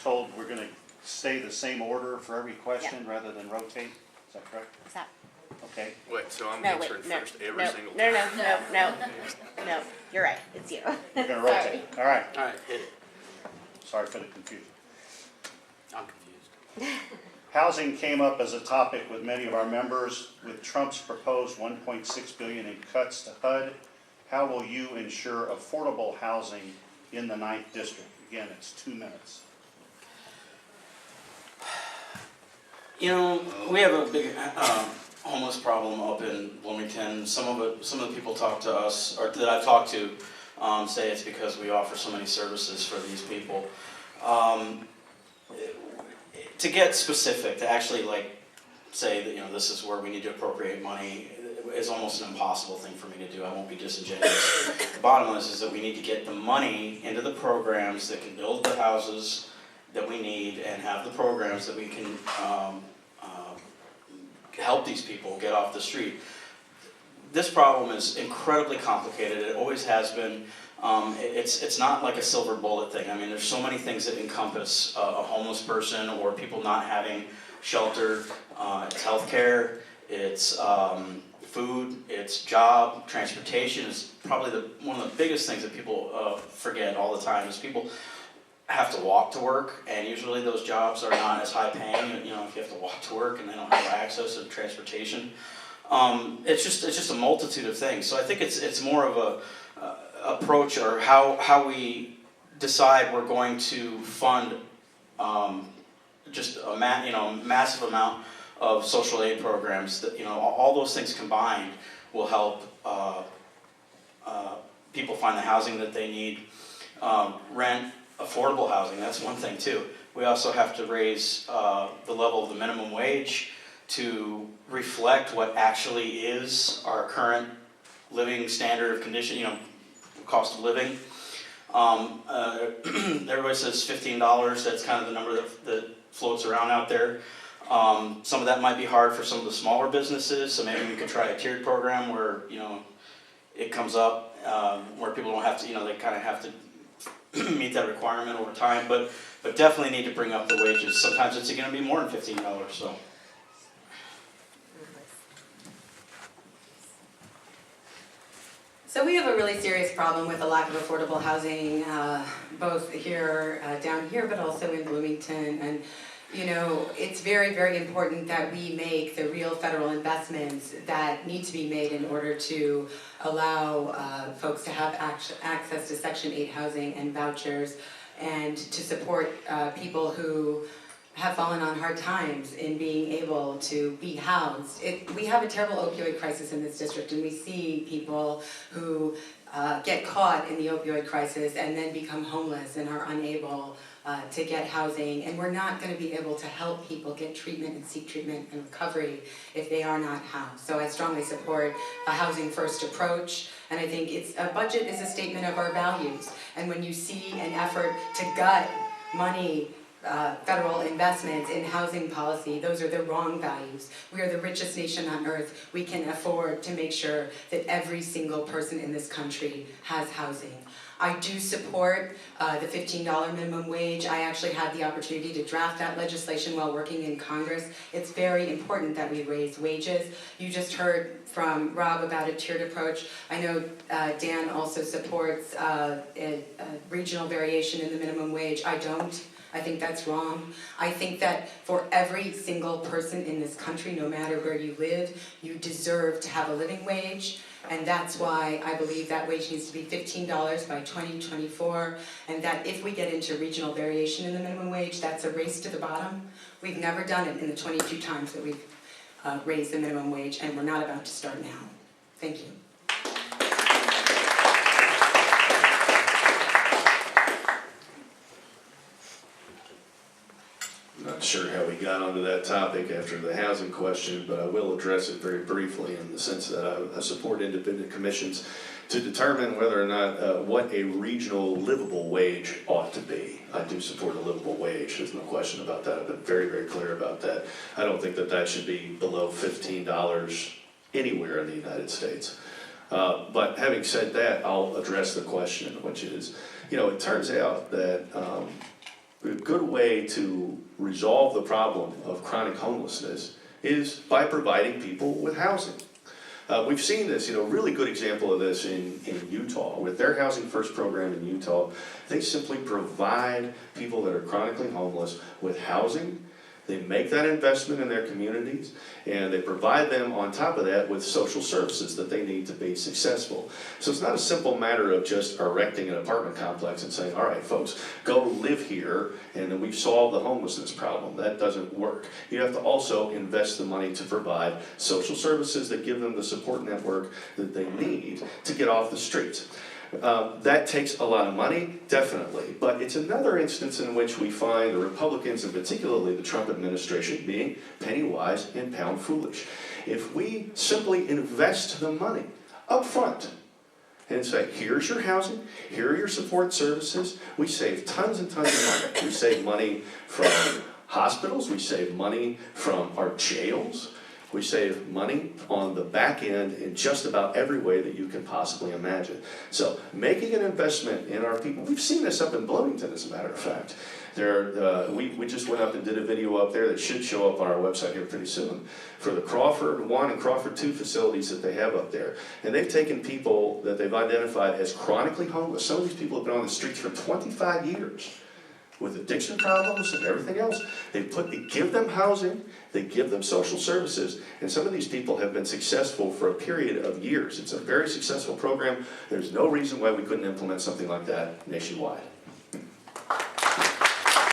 told we're going to stay the same order for every question rather than rotate. Is that correct? Is that? Okay. Wait, so I'm No, answering wait, no, first every no, single no, time? no, you're right, it's you. We're going to rotate. All right. All right, hit it. Sorry for the confusion. I'm confused. Housing came up as a topic with many of our members. With Trump's proposed $1.6 billion in cuts to HUD, how will you ensure affordable housing in the 9th District? Again, it's 2 minutes. You know, we have a big homeless problem up in Bloomington. Some of the people talk to us, or that I've talked to, say it's because we offer so many services for these people. To get specific, to actually say that this is where we need to appropriate money is almost an impossible thing for me to do. I won't be disingenuous. The bottom line is that we need to get the money into the programs that can build the houses that we need and have the programs that we can help these people get off the street. This problem is incredibly complicated. It always has been. It's not like a silver bullet thing. I mean, there's so many things that encompass a homeless person or people not having shelter. It's healthcare, it's food, it's job, transportation is probably one of the biggest things that people forget all the time is people have to walk to work, and usually those jobs are not as high paying, if you have to walk to work and they don't have access to transportation. It's just a multitude of things. So I think it's more of a approach, or how we decide we're going to fund just a massive amount of social aid programs that all those things combined will help people find the housing that they need. Rent, affordable housing, that's one thing too. We also have to raise the level of the minimum wage to reflect what actually is our current living standard of condition, cost of living. Everybody says $15, that's kind of the number that floats around out there. Some of that might be hard for some of the smaller businesses, so maybe we could try a tiered program where, it comes up, where people don't have to, they kind of have to meet that requirement over time, but definitely need to bring up the wages. Sometimes it's going to be more than $15, so. So we have a really serious problem with the lack of affordable housing, both here, down here, but also in Bloomington. And it's very, very important that we make the real federal investments that need to be made in order to allow folks to have access to Section 8 housing and vouchers, and to support people who have fallen on hard times in being able to be housed. We have a terrible opioid crisis in this district, and we see people who get caught in the opioid crisis and then become homeless and are unable to get housing, and we're not going to be able to help people get treatment and seek treatment and recovery if they are not housed. So I strongly support a housing first approach, and I think a budget is a statement of our values, and when you see an effort to gut money, federal investments in housing policy, those are the wrong values. We are the richest nation on earth. We can afford to make sure that every single person in this country has housing. I do support the $15 minimum wage. I actually had the opportunity to draft that legislation while working in Congress. It's very important that we raise wages. You just heard from Rob about a tiered approach. I know Dan also supports a regional variation in the minimum wage. I don't. I think that's wrong. I think that for every single person in this country, no matter where you live, you deserve to have a living wage. And that's why I believe that wage needs to be $15 by 2024, and that if we get into regional variation in the minimum wage, that's a race to the bottom. We've never done it in the 22 times that we've raised the minimum wage, and we're not about to start now. Thank you. Not sure how we got onto that topic after the housing question, but I will address it very briefly in the sense that I support independent commissions to determine whether or not what a regional livable wage ought to be. I do support a livable wage, there's no question about that. I've been very, very clear about that. I don't think that that should be below $15 anywhere in the United States. But having said that, I'll address the question, which is, it turns out that good way to resolve the problem of chronic homelessness is by providing people with housing. We've seen this, really good example of this in Utah. With their Housing First program in Utah, they simply provide people that are chronically homeless with housing. They make that investment in their communities, and they provide them on top of that with social services that they need to be successful. So it's not a simple matter of just erecting an apartment complex and saying, all right, folks, go live here, and then we've solved the homelessness problem. That doesn't work. You have to also invest the money to provide social services that give them the support network that they need to get off the streets. That takes a lot of money, definitely, but it's another instance in which we find the Republicans, and particularly the Trump administration, being penny wise and pound foolish. If we simply invest the money up front and say, here's your housing, here are your support services, we save tons and tons of money. We save money from hospitals, we save money from our jails, we save money on the back end in just about every way that you can possibly imagine. So making an investment in our people, we've seen this up in Bloomington, as a matter of fact. We just went up and did a video up there that should show up on our website here pretty soon for the Crawford 1 and Crawford 2 facilities that they have up there. And they've taken people that they've identified as chronically homeless. Some of these people have been on the streets for 25 years. With addiction problems and everything else. They give them housing, they give them social services, and some of these people have been successful for a period of years. It's a very successful program. There's no reason why we couldn't implement something like that nationwide.